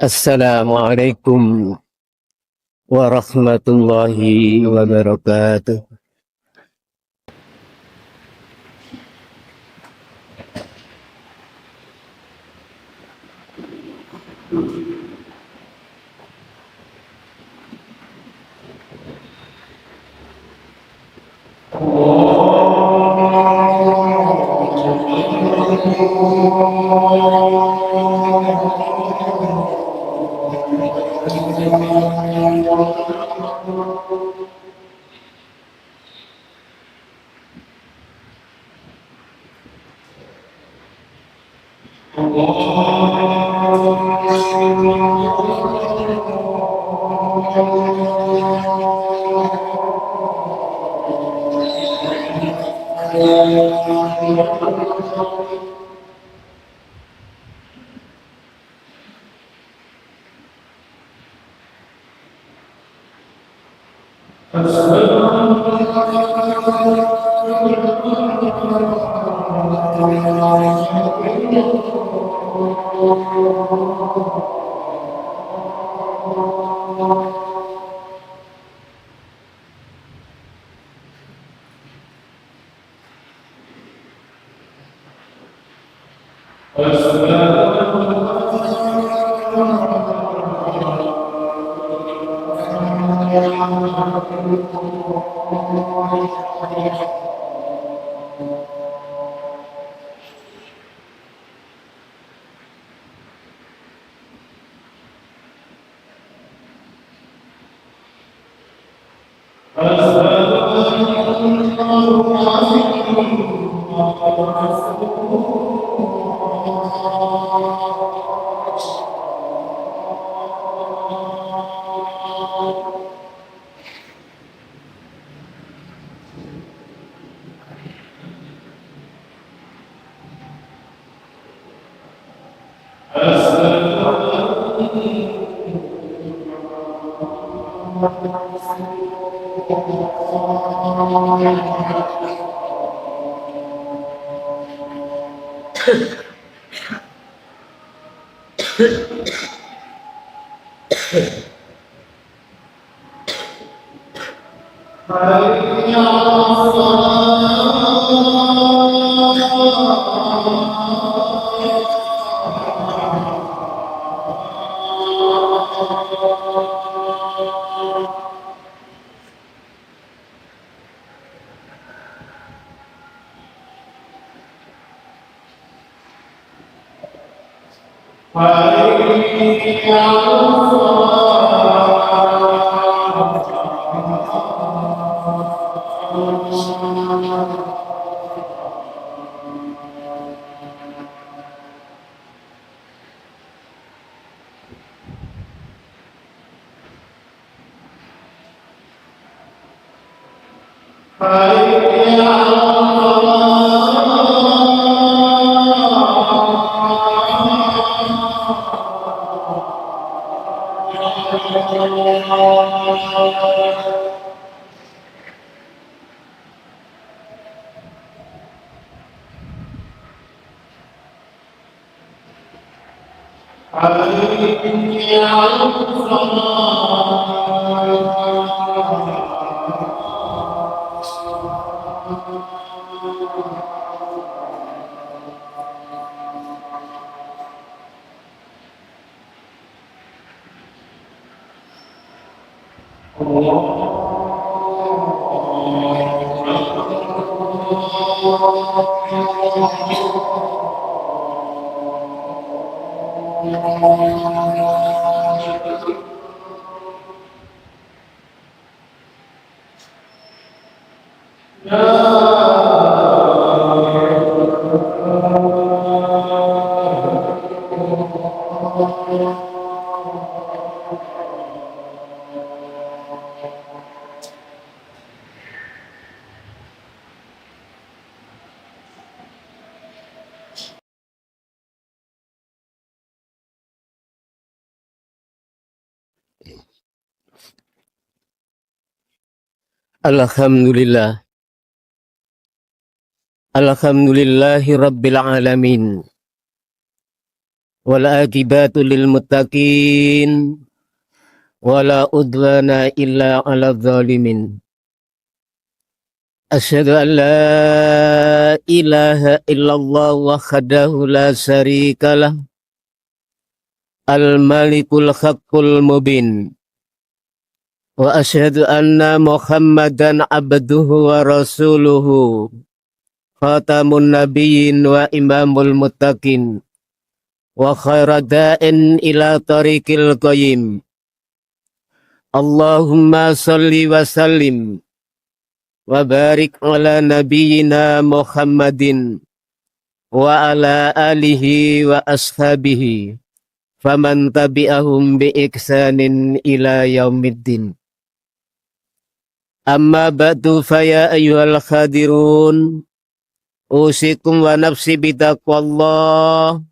Assalamualaikum warahmatullahi wabarakatuh. Alhamdulillah. Alhamdulillahi rabbil alamin. wal aqibatu lil muttaqin wala udwana illa 'alal zalimin. Asyhadu an la ilaha illallah wahdahu la syarikalah al-malikul haqqul mubin. Wa asyhadu anna Muhammadan abduhu wa rasuluhu khatamun nabiyyin wa imamul muttaqin wa khairada'in ila tariqil qayyim. Allahumma salli wa sallim wa barik ala nabiyyina Muhammadin wa ala alihi wa ashabihi faman tabi'ahum bi ihsanin ila yaumiddin. Amma ba'du fa ya ayyuhal khadirun usikum wa nafsi bitaqwallah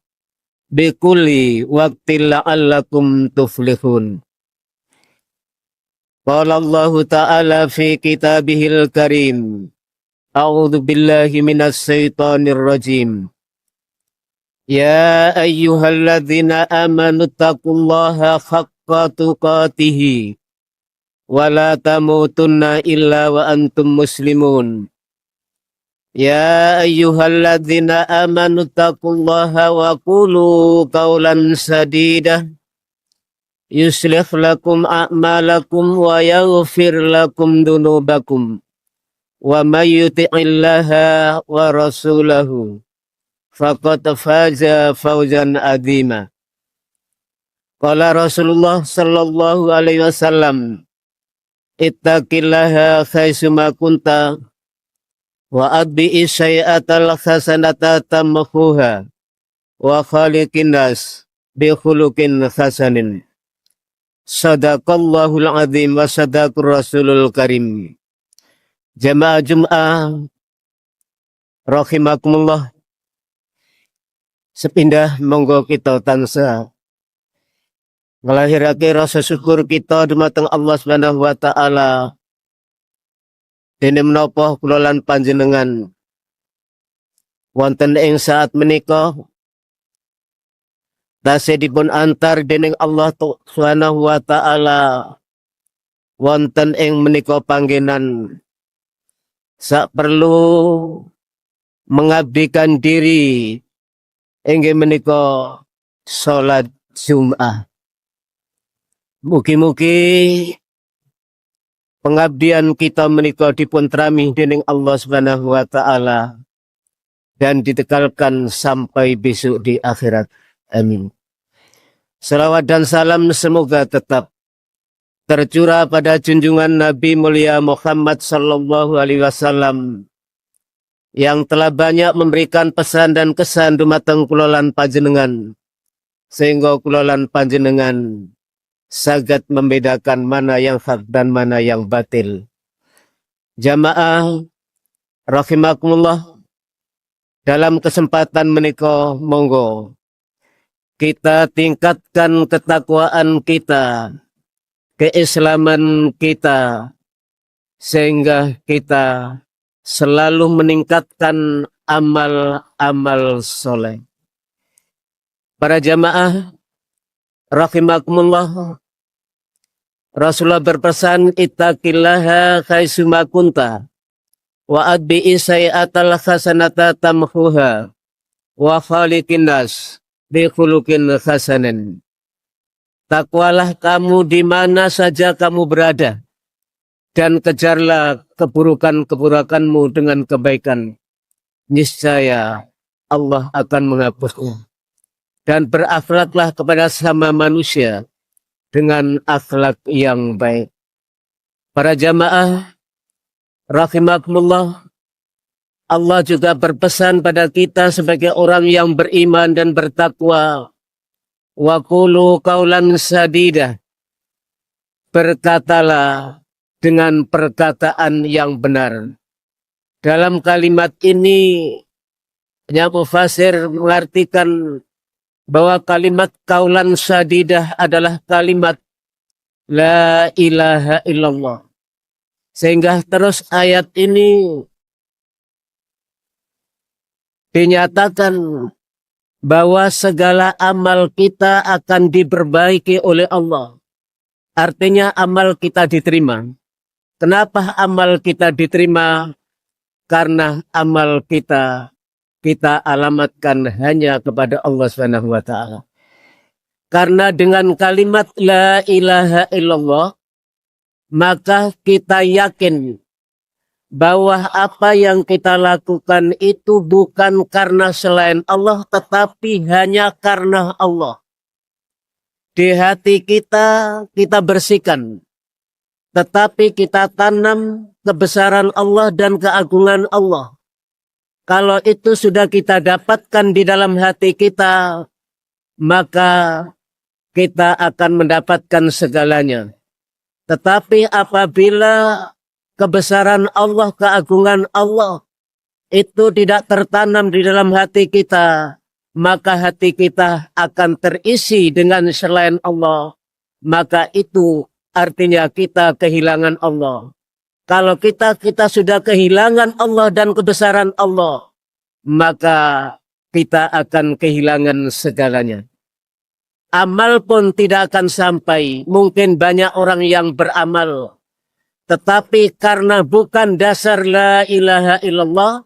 bi kulli waqtin la'allakum tuflihun. Qala Allah Ta'ala fi kitabihil karim. A'udzu billahi minas syaitonir rajim. Ya ayyuhalladzina amanu taqullaha haqqa tuqatih wa la tamutunna illa wa antum muslimun. Ya ayyuhalladzina amanu taqullaha wa qulu qawlan sadida yuslih lakum a'malakum wa yaghfir lakum dunubakum wa may yuti'illaha wa rasulahu faqad faza fawzan adzima. Qala Rasulullah sallallahu alaihi wasallam, ittaqillaha haitsuma kunta wa adbi'i sayyi'atal hasanata tamhuha wa khaliqin nas bi khuluqin hasanin. Sadaqallahul azim wa sadaqur rasulul karim. Jamaah Jum'ah rahimakumullah, sepindah monggo kita tansah ngelahirake rasa syukur kita dumateng Allah Subhanahu wa taala dene menapa kula lan panjenengan wonten ing saat menika tasih dipun antar dening Allah Subhanahu wa taala wonten ing menika panggenan sak perlu mengabdikan diri inggih menika salat Jumat. Mugi-mugi pengabdian kita menika dipun trami dening Allah Subhanahu wa taala dan ditekalkan sampai besok di akhirat. Amin. Salawat dan salam semoga tetap tercurah pada junjungan Nabi mulia Muhammad sallallahu alaihi wasallam yang telah banyak memberikan pesan dan kesan dumateng kula lan panjenengan sehingga kula lan panjenengan saged membedakan mana yang hak dan mana yang batil. Jamaah rahimakumullah, dalam kesempatan menika monggo kita tingkatkan ketakwaan kita, keislaman kita, sehingga kita selalu meningkatkan amal-amal soleh. Para jamaah rahimakumullah, Rasulullah berpesan, ittaqillaha haitsuma kunta wa adbi'i sayyi'atal hasanata tamhuha wa khaliqin nas bi khuluqin hasanin. Takwalah kamu di mana saja kamu berada dan kejarlah keburukan-keburukanmu dengan kebaikan. Niscaya Allah akan menghapusnya. Dan berakhlaklah kepada sama manusia dengan akhlak yang baik. Para jamaah rahimakumullah, Allah juga berpesan pada kita sebagai orang yang beriman dan bertakwa. Wa qulu qawlan sadida. Berkatalah dengan perkataan yang benar. Dalam kalimat ini, mufasir mengartikan bahwa kalimat qawlan sadidah adalah kalimat la ilaha illallah. Sehingga terus ayat ini dinyatakan bahwa segala amal kita akan diperbaiki oleh Allah. Artinya amal kita diterima. Kenapa amal kita diterima? Karena amal kita alamatkan hanya kepada Allah Subhanahu wa taala. Karena dengan kalimat la ilaha illallah, maka kita yakin bahwa apa yang kita lakukan itu bukan karena selain Allah, tetapi hanya karena Allah. Di hati kita bersihkan, tetapi kita tanam kebesaran Allah dan keagungan Allah. Kalau itu sudah kita dapatkan di dalam hati kita, maka kita akan mendapatkan segalanya. Tetapi apabila kebesaran Allah, keagungan Allah itu tidak tertanam di dalam hati kita, maka hati kita akan terisi dengan selain Allah. Maka itu artinya kita kehilangan Allah. Kalau kita sudah kehilangan Allah dan kebesaran Allah, maka kita akan kehilangan segalanya. Amal pun tidak akan sampai. Mungkin banyak orang yang beramal, tetapi karena bukan dasar la ilaha illallah,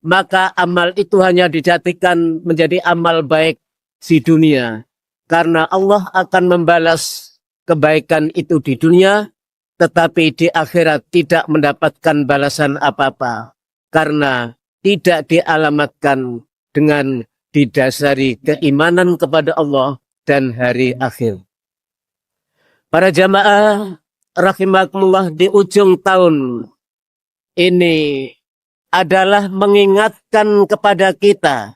maka amal itu hanya dijadikan menjadi amal baik di dunia. Karena Allah akan membalas kebaikan itu di dunia, tetapi di akhirat tidak mendapatkan balasan apa-apa. Karena tidak dialamatkan dengan didasari keimanan kepada Allah dan hari akhir. Para jamaah rahimakumullah, di ujung tahun ini adalah mengingatkan kepada kita,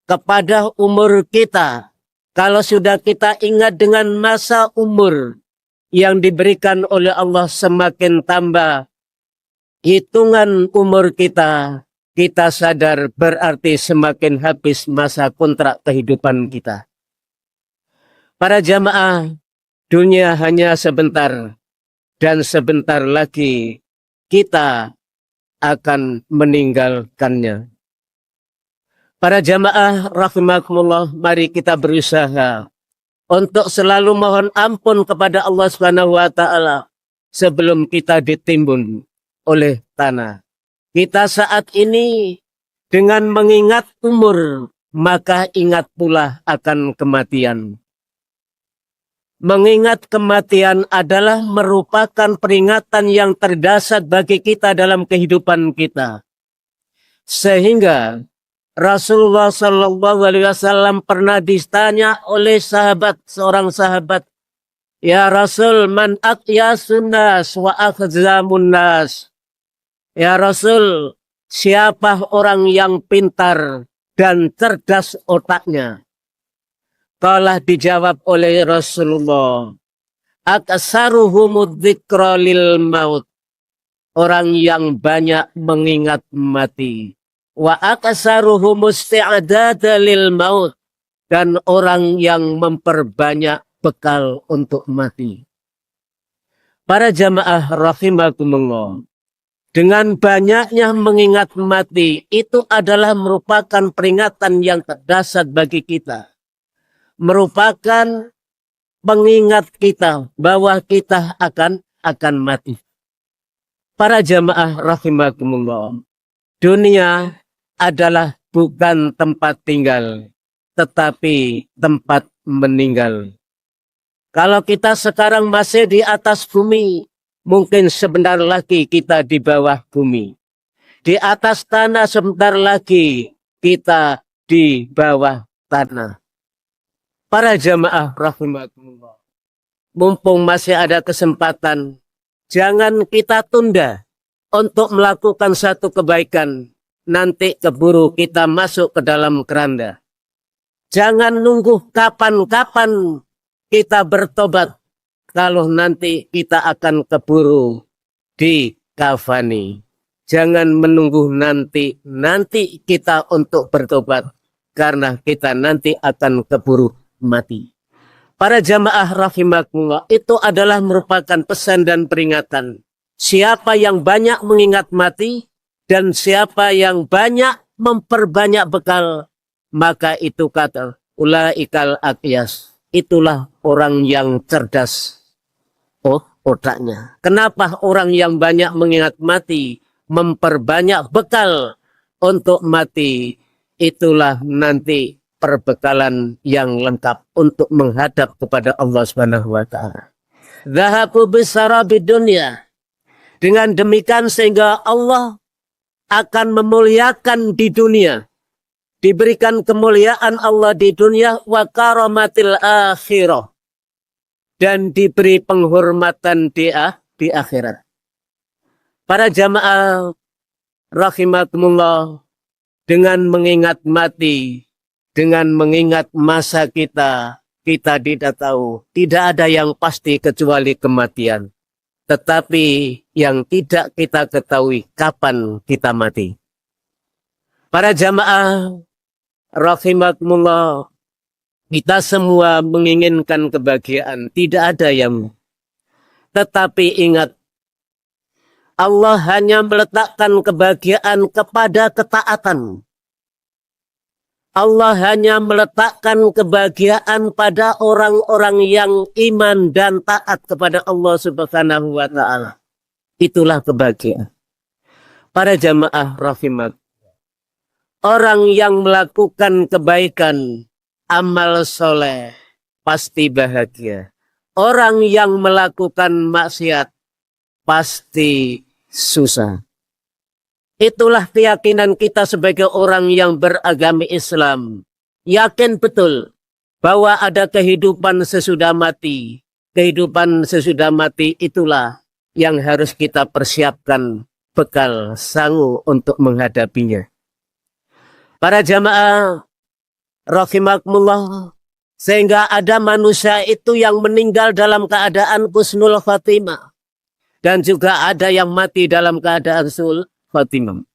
kepada umur kita. Kalau sudah kita ingat dengan masa umur yang diberikan oleh Allah semakin tambah hitungan umur kita, kita sadar berarti semakin habis masa kontrak kehidupan kita. Para jamaah, dunia hanya sebentar, dan sebentar lagi kita akan meninggalkannya. Para jamaah rahimakumullah, mari kita berusaha untuk selalu mohon ampun kepada Allah Subhanahu wa taala sebelum kita ditimbun oleh tanah. Kita saat ini dengan mengingat umur, maka ingat pula akan kematian. Mengingat kematian adalah merupakan peringatan yang terdasar bagi kita dalam kehidupan kita. Sehingga Rasulullah SAW pernah ditanya oleh seorang sahabat, "Ya Rasul, man aqyasun nas wa akhzamun nas?" Ya Rasul, siapa orang yang pintar dan cerdas otaknya? Telah dijawab oleh Rasulullah, aksaruhumud dzikra lil maut, orang yang banyak mengingat mati. Wa aksaruhumus isti'dada lil maut, dan orang yang memperbanyak bekal untuk mati. Para jamaah rahimakumullah, dengan banyaknya mengingat mati itu adalah merupakan peringatan yang terdasar bagi kita. Merupakan pengingat kita bahwa kita akan mati. Para jamaah rahimakumullah, dunia adalah bukan tempat tinggal, tetapi tempat meninggal. Kalau kita sekarang masih di atas bumi, mungkin sebentar lagi kita di bawah bumi. Di atas tanah sebentar lagi kita di bawah tanah. Para jamaah rahimakumullah, mumpung masih ada kesempatan, jangan kita tunda untuk melakukan satu kebaikan. Nanti keburu kita masuk ke dalam keranda. Jangan nunggu kapan-kapan kita bertobat, kalau nanti kita akan keburu dikafani. Jangan menunggu nanti kita untuk bertobat, karena kita nanti akan keburu mati. Para jamaah rahimakumullah, itu adalah merupakan pesan dan peringatan. Siapa yang banyak mengingat mati dan siapa yang banyak memperbanyak bekal, maka itu kata ulaikal aqyas, itulah orang yang cerdas otaknya. Kenapa orang yang banyak mengingat mati memperbanyak bekal untuk mati? Itulah nanti perbekalan yang lengkap untuk menghadap kepada Allah Subhanahu wa taala. Zahabu bisara bidunya. Dengan demikian sehingga Allah akan memuliakan di dunia. Diberikan kemuliaan Allah di dunia wa karamatil akhirah. Dan diberi penghormatan di akhirat. Para jamaah rahimakumullah, dengan mengingat mati, dengan mengingat masa kita tidak tahu, tidak ada yang pasti kecuali kematian. Tetapi yang tidak kita ketahui kapan kita mati. Para jamaah rahimakumullah, kita semua menginginkan kebahagiaan, tidak ada yang. Tetapi ingat, Allah hanya meletakkan kebahagiaan kepada ketaatan. Allah hanya meletakkan kebahagiaan pada orang-orang yang iman dan taat kepada Allah Subhanahu wa taala. Itulah kebahagiaan. Para jamaah rahimat, orang yang melakukan kebaikan, amal soleh, pasti bahagia. Orang yang melakukan maksiat, pasti susah. Itulah keyakinan kita sebagai orang yang beragama Islam. Yakin betul bahwa ada kehidupan sesudah mati. Kehidupan sesudah mati itulah yang harus kita persiapkan bekal sanggup untuk menghadapinya. Para jamaah rahimakumullah, sehingga ada manusia itu yang meninggal dalam keadaan husnul khatimah. Dan juga ada yang mati dalam keadaan sul Fatimah.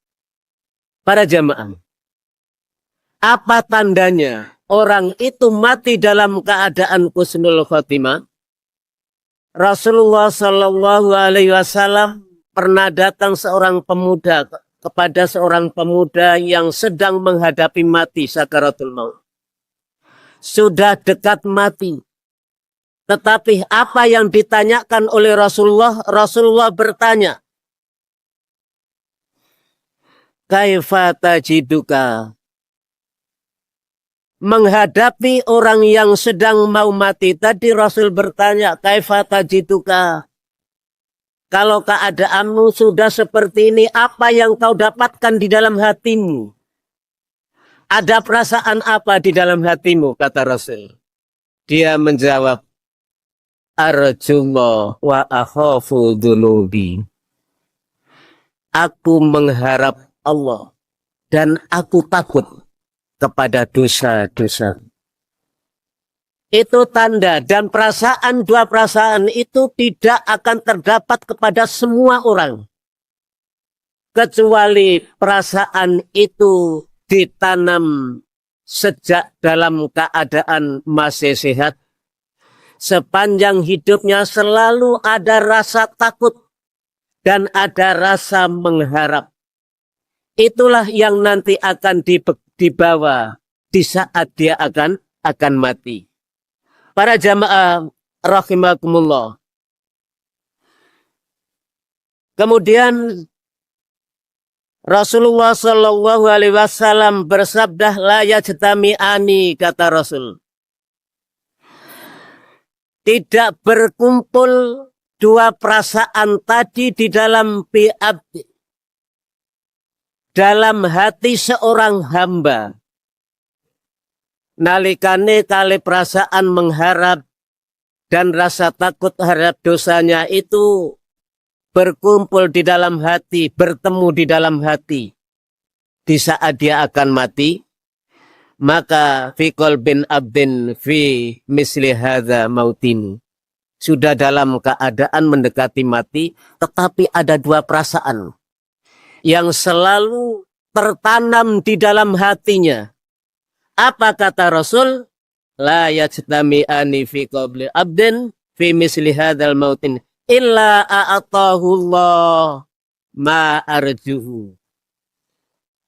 Para jamaah, apa tandanya orang itu mati dalam keadaan husnul khotimah? Rasulullah Shallallahu Alaihi Wasallam pernah datang seorang pemuda kepada seorang pemuda yang sedang menghadapi mati, sakaratul maut. Sudah dekat mati. Tetapi apa yang ditanyakan oleh Rasulullah? Rasulullah bertanya, kaifa tajiduka? Menghadapi orang yang sedang mau mati tadi, Rasul bertanya, kaifa tajiduka? Kalau keadaanmu sudah seperti ini, apa yang kau dapatkan di dalam hatimu? Ada perasaan apa di dalam hatimu? Kata Rasul. Dia menjawab, arjullah wa akhafu dzunubi. Aku mengharap Allah dan aku takut kepada dosa-dosa. Itu tanda, dan perasaan, dua perasaan itu tidak akan terdapat kepada semua orang. Kecuali perasaan itu ditanam sejak dalam keadaan masih sehat. Sepanjang hidupnya selalu ada rasa takut dan ada rasa mengharap. Itulah yang nanti akan dibawa di saat dia akan mati. Para jamaah rahimakumullah. Kemudian Rasulullah Shallallahu Alaihi Wasallam bersabda, la yajtami'ani, kata Rasul. Tidak berkumpul dua perasaan tadi di dalam bi'abdi, dalam hati seorang hamba. Nalikane kali perasaan mengharap dan rasa takut terhadap dosanya itu berkumpul di dalam hati, bertemu di dalam hati. Di saat dia akan mati, maka fi qalbin abdin fi misli hadza mautin. Sudah dalam keadaan mendekati mati, tetapi ada dua perasaan yang selalu tertanam di dalam hatinya. Apa kata Rasul? La yajtami'ani fi qabli abdin fi misli hadzal mautin illa a'atahu Allah ma arjuhu.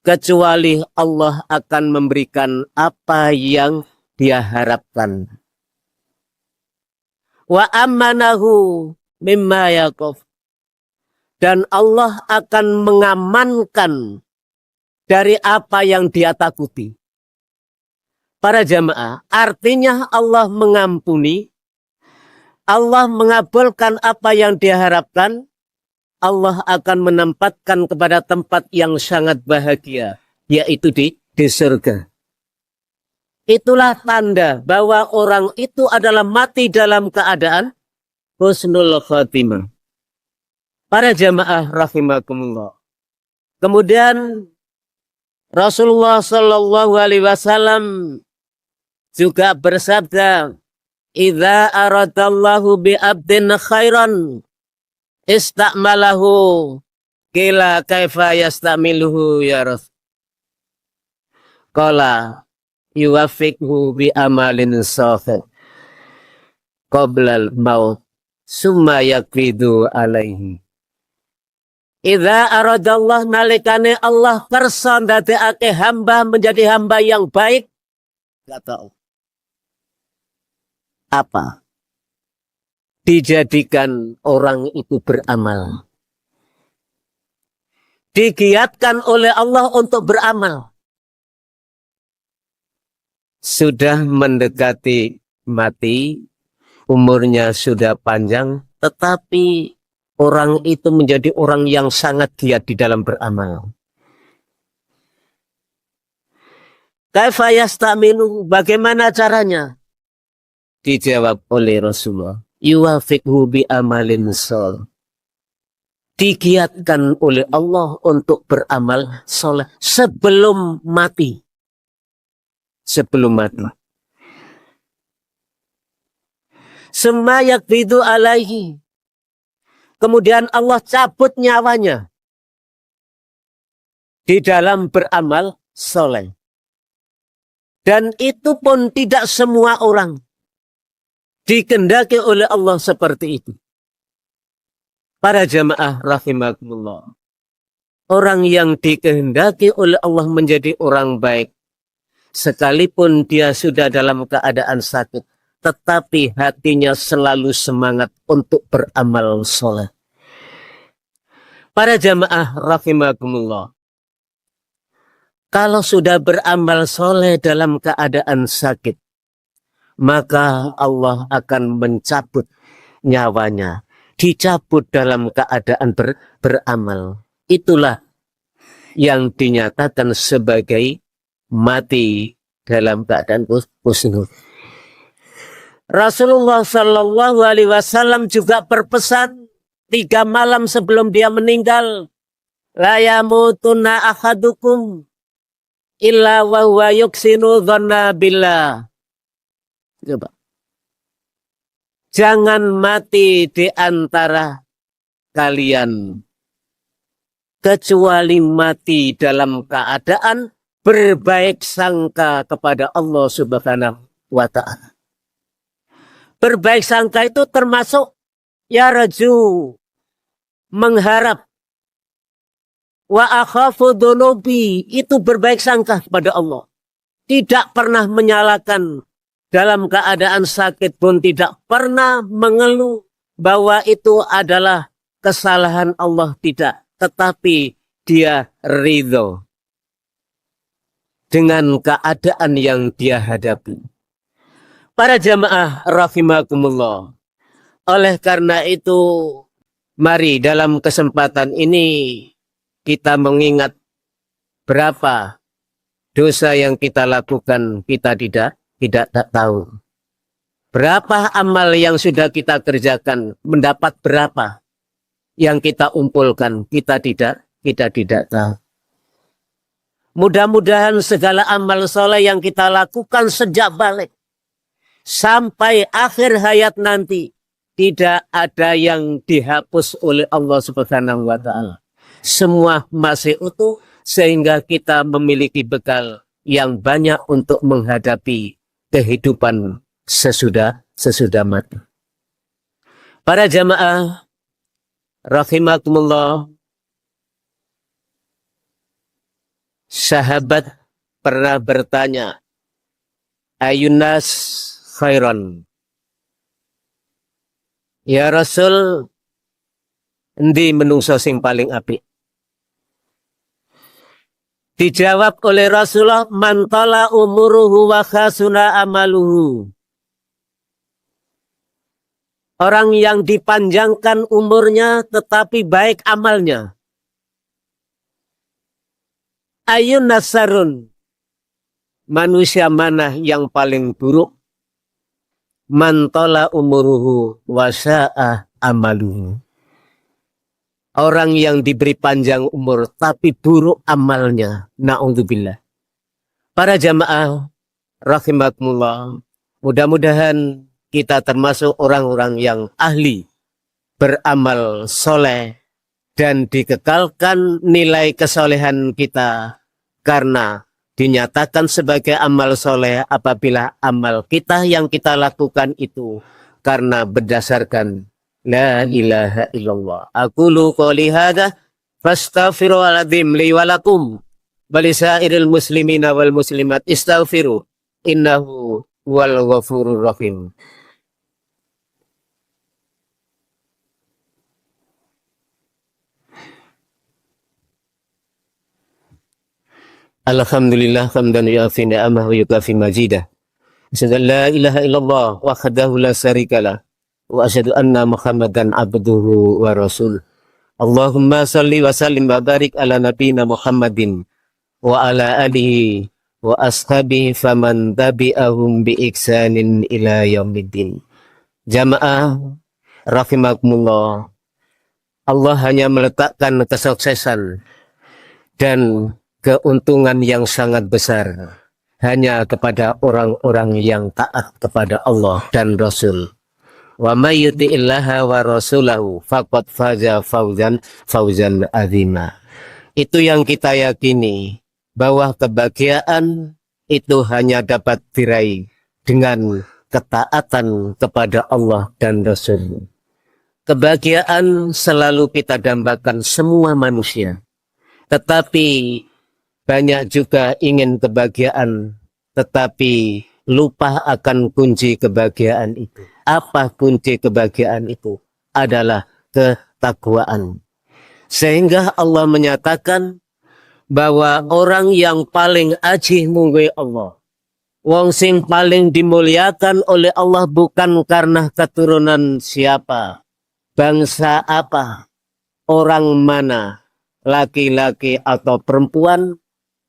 kecuali Allah akan memberikan apa yang dia harapkan. Wa amanahu mimma yakhaf. Dan Allah akan mengamankan dari apa yang dia takuti. Para jamaah, artinya Allah mengampuni, Allah mengabulkan apa yang dia harapkan, Allah akan menempatkan kepada tempat yang sangat bahagia, yaitu di surga. Itulah tanda bahwa orang itu adalah mati dalam keadaan husnul khatimah. Para jamaah rahimakumullah. Kemudian Rasulullah Shallallahu Alaihi Wasallam juga bersabda, "Idza aradallahu bi abdin khairan istakmalahu kila kaifa yastamiluhu ya Rasul." Qala yuwafiqhu bi amalin salih qabla al-maut summa yakfidu alaihi. Idza aradallah nalikane Allah kersa ndadekake hamba menjadi hamba yang baik, enggak tahu apa, dijadikan orang itu beramal, digiatkan oleh Allah untuk beramal. Sudah mendekati mati, umurnya sudah panjang, tetapi orang itu menjadi orang yang sangat giat di dalam beramal. Kaifa yastamilu, bagaimana caranya? Dijawab oleh Rasulullah, yuwafiqhu bi amalin shol. Digiatkan oleh Allah untuk beramal soleh sebelum mati. Sebelum mati. Semayak bidu alaihi. Kemudian Allah cabut nyawanya di dalam beramal soleh. Dan itu pun tidak semua orang dikehendaki oleh Allah seperti itu. Para jamaah rahimakumullah. Orang yang dikehendaki oleh Allah menjadi orang baik, sekalipun dia sudah dalam keadaan sakit, tetapi hatinya selalu semangat untuk beramal soleh. Para jamaah rahimakumullah. Kalau sudah beramal soleh dalam keadaan sakit, maka Allah akan mencabut nyawanya. Dicabut dalam keadaan beramal. Itulah yang dinyatakan sebagai mati dalam keadaan husnul. Rasulullah Shallallahu Alaihi Wasallam juga berpesan 3 malam sebelum dia meninggal, la yamutunna ahadukum illa wa huwa yuksinu dhanna billah. Coba. Jangan mati di antara kalian kecuali mati dalam keadaan berbaik sangka kepada Allah Subhanahu wa Ta'ala. Berbaik sangka itu termasuk ya raju, mengharap, wa akhafu dhunubi, itu berbaik sangka kepada Allah. Tidak pernah menyalahkan, dalam keadaan sakit pun tidak pernah mengeluh bahwa itu adalah kesalahan Allah, tidak. Tetapi dia ridho dengan keadaan yang dia hadapi. Para jamaah rahimakumullah. Oleh karena itu, mari dalam kesempatan ini kita mengingat berapa dosa yang kita lakukan kita tidak tahu. Berapa amal yang sudah kita kerjakan, mendapat berapa yang kita umpulkan, kita tidak tahu. Mudah-mudahan segala amal soleh yang kita lakukan sejak balik sampai akhir hayat nanti, tidak ada yang dihapus oleh Allah Subhanahu wa Ta'ala. Semua masih utuh sehingga kita memiliki bekal yang banyak untuk menghadapi kehidupan sesudah mati. Para jamaah rahimakumullah, sahabat pernah bertanya, ayunas khairan. Ya Rasul, endi menungso sing paling apik? Dijawab oleh Rasulullah, mantala umuruhu wa khasuna amaluhu. Orang yang dipanjangkan umurnya tetapi baik amalnya. Ayun nasarun. Manusia mana yang paling buruk? Mantala umuruhu wa sya'a amaluhu. Orang yang diberi panjang umur tapi buruk amalnya. Na'udzubillah. Para jamaah rahimakumullah, mudah-mudahan kita termasuk orang-orang yang ahli beramal soleh dan dikekalkan nilai kesolehan kita karena dinyatakan sebagai amal soleh apabila amal kita yang kita lakukan itu karena berdasarkan la ilaha illallah. Aqulu qouli hadza fastaghfirullahaladzim li wa lakum wa lisairil muslimina wal muslimat istaghfiru innahu wal ghafurur rahim. Alhamdulillah hamdan yu'afi ni'amah wa yukafi majidah. Asyhadu an la ilaha illallah wahdahu la syarikalah wa asyhadu anna Muhammadan abduhu wa rasul. Allahumma salli wa sallim wa barik ala nabiyina Muhammadin wa ala alihi wa ashabihi faman tabi'ahum bi ihsanin ila yaumiddin. Jamaah rahimakumullah. Allah hanya meletakkan kesuksesan dan keuntungan yang sangat besar hanya kepada orang-orang yang taat kepada Allah dan Rasul. Wa may yuti'illaha wa rasulahu faqad faza fawzan azima. Itu yang kita yakini, bahwa kebahagiaan itu hanya dapat diraih dengan ketaatan kepada Allah dan Rasul. Kebahagiaan selalu kita dambakan semua manusia. Tetapi banyak juga ingin kebahagiaan, tetapi lupa akan kunci kebahagiaan itu. Apa kunci kebahagiaan itu? Adalah ketakwaan. Sehingga Allah menyatakan bahwa orang yang paling ajih mungguh Allah, wong sing paling dimuliakan oleh Allah bukan karena keturunan siapa, bangsa apa, orang mana, laki-laki atau perempuan,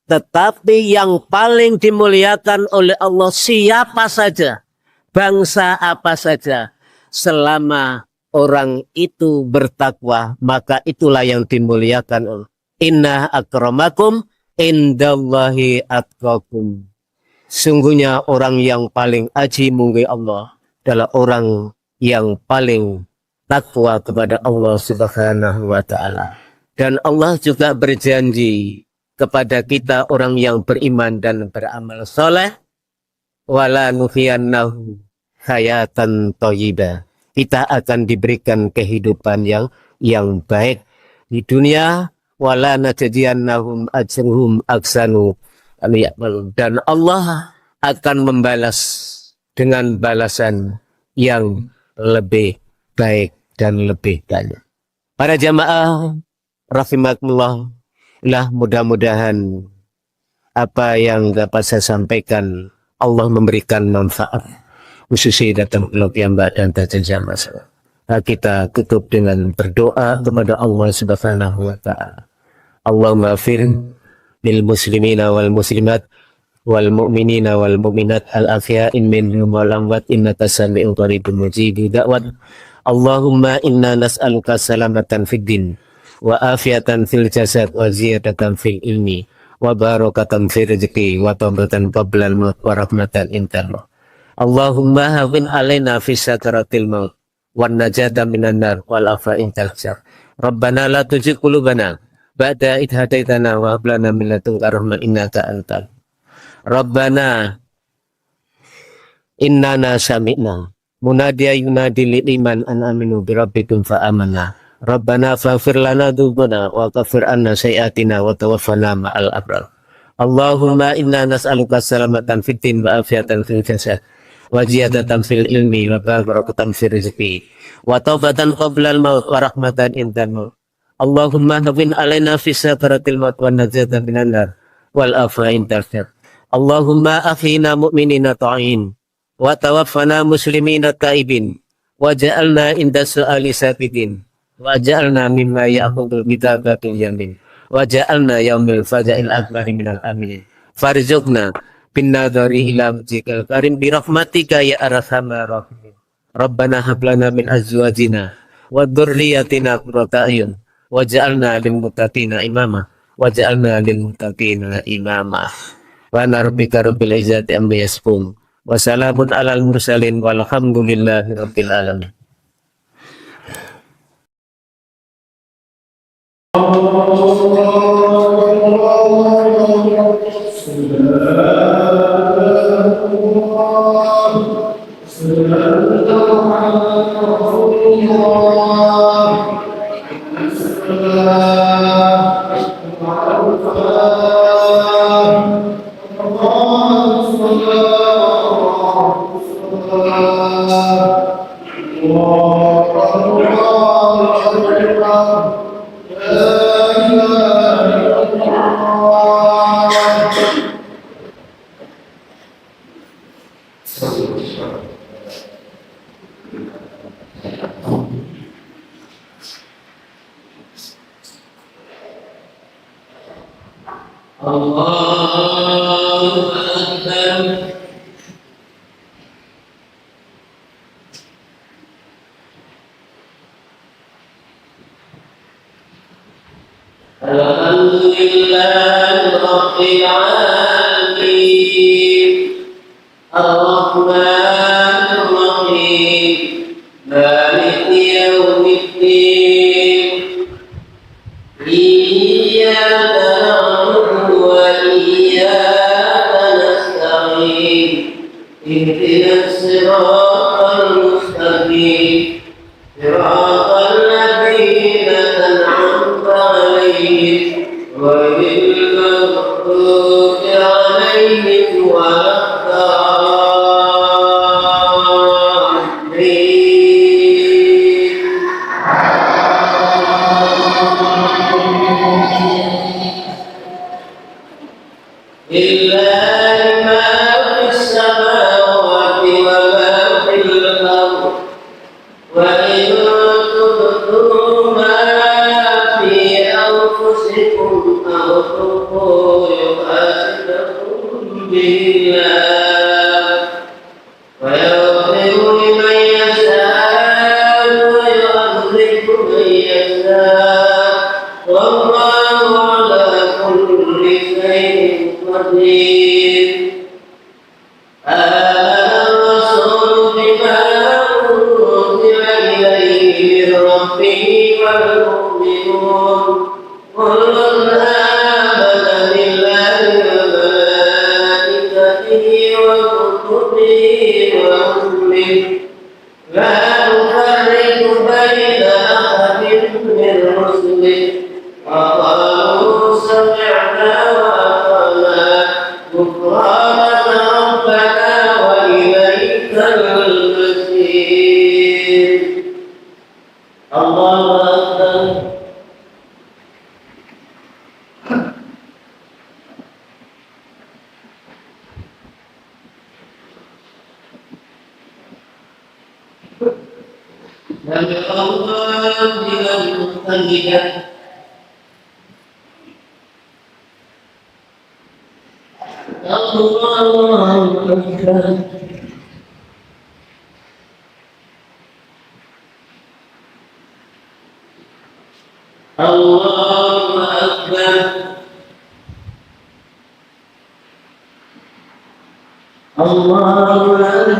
tetapi yang paling dimuliakan oleh Allah siapa saja, bangsa apa saja, selama orang itu bertakwa, maka itulah yang dimuliakan Allah. Inna akramakum indallahi atqakum. Sungguhnya orang yang paling aji mungguh Allah adalah orang yang paling takwa kepada Allah Subhanahu wa ta'ala. Dan Allah juga berjanji kepada kita orang yang beriman dan beramal soleh, wala nuhiyannahu hayatan thayyibah. Kita akan diberikan kehidupan yang baik di dunia, wala najziyannahum ajruhum ahsanu ya'malun. Dan Allah akan membalas dengan balasan yang lebih baik dan lebih banyak. Para jamaah rahimakumullah, mudah-mudahan apa yang dapat saya sampaikan Allah memberikan manfaat khususnya datang blog yang mbak dan terjemah masalah. Kita tutup dengan berdoa kepada Allah Subhanahu wa ta'ala. Allahumma fir lil muslimina wal muslimat wal mu'minina wal mu'minat al ahya'in minhum wal amwat innaka sami'un qaribun mujibud da'wat. Allahumma inna nas'aluka salamatan fid din wa afiatan fil jasad wa ziyadatan fil ilmi wa barakatan fil rizqi wa taubatan qablal maut wa rahmatan intallah. Allahumma hawin alaina fi sakaratil maut wan najata minan nar wal afa intal syar. Rabbana la tuzigh qulubana ba'da idh hadaitana wa hab lana min ladunka rahmatan innaka antal. Rabbana innana sami'na munadiya yunadi lil iman an aminu bi rabbikum fa amanna. Rabbana faghfir lana dzunubana wa kaffir anna sayyi'atina wa tawaffana ma'al abrar. Allahumma inna nas'aluka salamatan fid din wa afiatan fil jasad wa ziyadatan fil ilmi wa barakatan fil rizqi wa taubatan qabla al maut wa rahmatan indan maut. Allahumma nawwin alaina fi sakaratil maut wa najatan minan nar wal afwa indal maut. Allahumma akhina mu'minina ta'in wa tawaffana muslimina taibin wa ja'alna inda su'ali sabidin wa ja'alna mimma ya'khudul bitabatil yamin wa ja'alna yaumil faja'il akbari minal amin farzuqna bin nadari ila wajhikal karim bi rahmatika ya arhamar rahimin. Rabbana hab lana min azwajina wa dzurriyyatina qurrata a'yun waj'alna lil muttaqina imama waj'alna lil muttaqina imama. Wa rabbika rabbil izzati amma yasifun wa salamun alal mursalin walhamdulillahi rabbil alamin. Alhamdulillah Rabbil Alamin Ar-Rahmanir Rahim Maliki Yawmiddin Iyyaka na'budu wa iyyaka nasta'in Ihdinas siratal mustaqim Siratal ladzina an'amta 'alaihim ghairil maghdubi 'alaihim waladdallin Lillahi ma fis samawati wa ma fil ardh wa in tubdu ma fi anfusikum aw tukhfuhu yuhasibukum billah wa yaghfiru liman yasha'u wa yu'adhibu man yasha'u wallahu ala kulli shay'in qadir. الرسول بما أنزل إليه من ربه والمؤمنون كل آمن بالله وملائكته وكتبه ورسله لا نفرق بين أحد من رسله وقالوا سمعنا وأطعنا غفرانك ربنا وإليك المصير. الله أكبر. سمع الله لمن حمده. الله أكبر. الله أكبر. الله أكبر.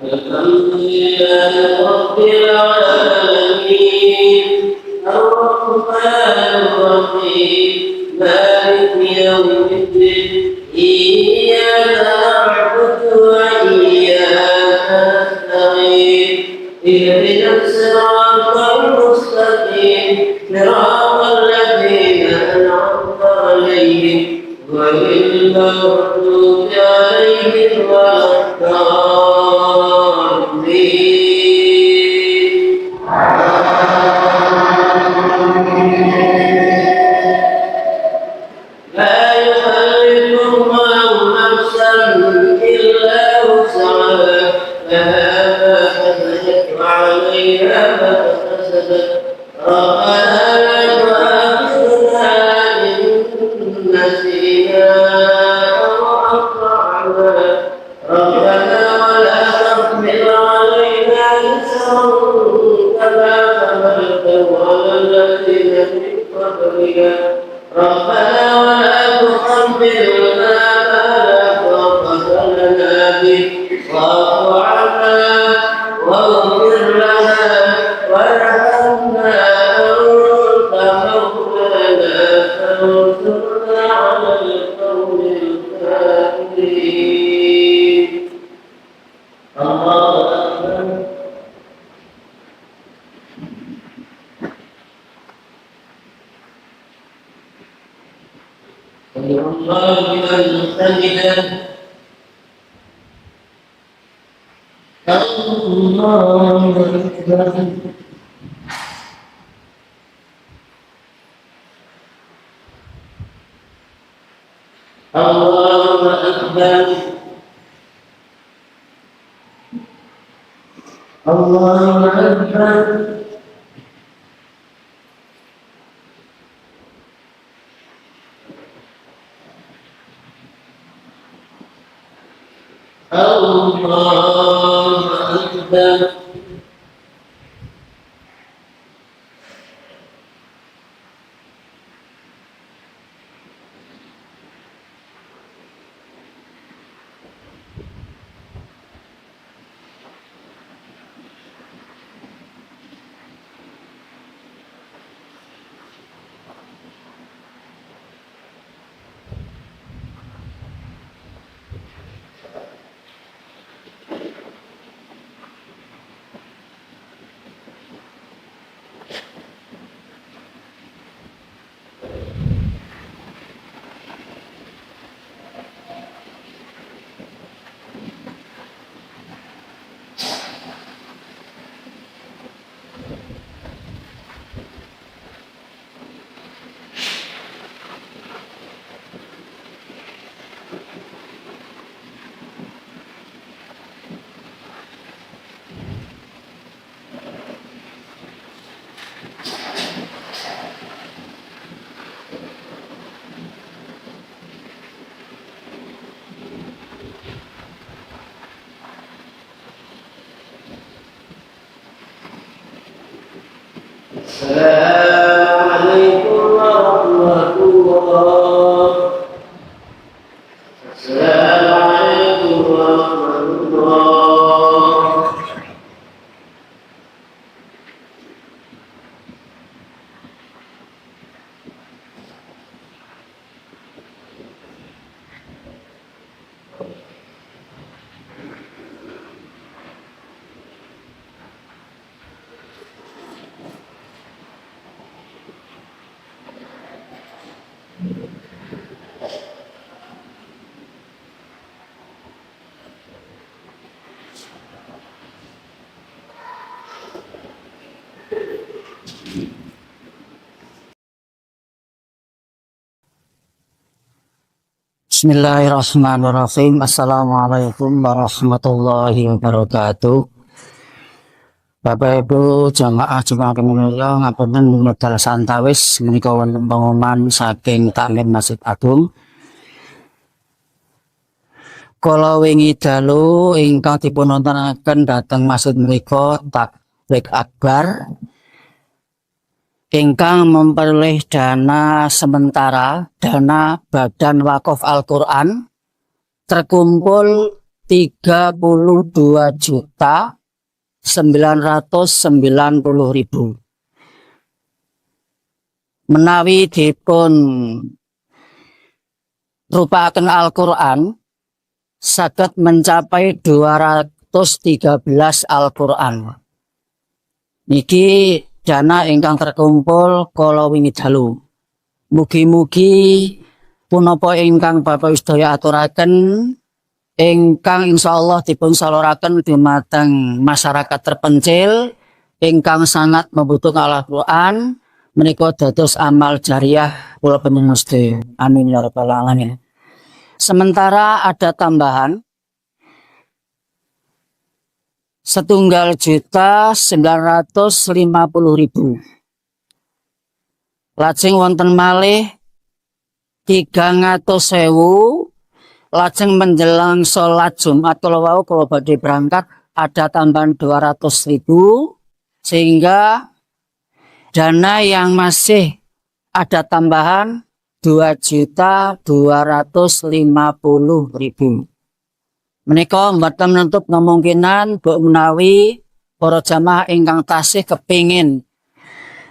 الحمد لله رب العالمين الرحمن مالك يوم الدين إياك نعبد وإياك نستعين اهدنا الصراط المستقيم صراط الذين أنعمت عليهم غير المغضوب عليهم ولا الضالين. لا يكلف الله نفسا إلا وسعها لها ما كسبت وعليها ما اكتسبت ربنا لا تؤاخذنا إن نسينا أو أخطأنا ربنا ولا تحمل علينا إصرا كما حملته على الذين من قبلنا ربنا ولا تحملنا ما لا طاقة لنا به واعف عنا واغفر لنا وارحمنا أنت مولانا فانصرنا على القوم الكافرين. الله أكبر. الله لمن حمده. الله أكبر. الله أكبر. الله أكبر. الله أكبر. السلام عليكم ورحمة الله. السلام عليكم ورحمة الله. Bismillahirrahmanirrahim. Assalamualaikum warahmatullahi wabarakatuh. Bapak Ibu jamaah Jumat Kemulia ngapunten medal santawis menika wonten pengumuman saking Takmir Masjid Agung. Kala wingi dalu ingkang dipunwontenaken dhateng masjid menika Takbir Akbar ingkang memperoleh dana sementara, dana Badan Wakaf Al-Quran terkumpul 32.990.000. menawi dipun rupaken Al-Qur'an saged mencapai 213 Al-Qur'an. Niki dana ingkang terkumpul kala wingi dalu. Mugi-mugi punapa ingkang Bapak sedaya aturaken ingkang insyaallah dipun saluraken dumateng masyarakat terpencil ingkang sangat membutuhkan Al-Qur'an menika dados amal jariah kula panjenengan sedaya. Amin ya rabbal alamin. Sementara ada tambahan 1.950.000. Lajeng wonten malih 300.000. Lajeng menjelang sholat Jumat kalau badhe berangkat ada tambahan 200.000 sehingga dana yang masih ada tambahan 2.250.000. Menika mboten menutup kemungkinan mbok menawi para jamaah ingkang tasih kepingin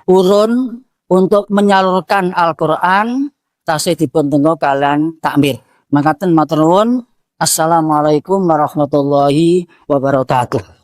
urun untuk menyalurkan Al-Qur'an tasih dipun tenggo kalian takmir. Makaten matur nuwun. Assalamualaikum warahmatullahi wabarakatuh.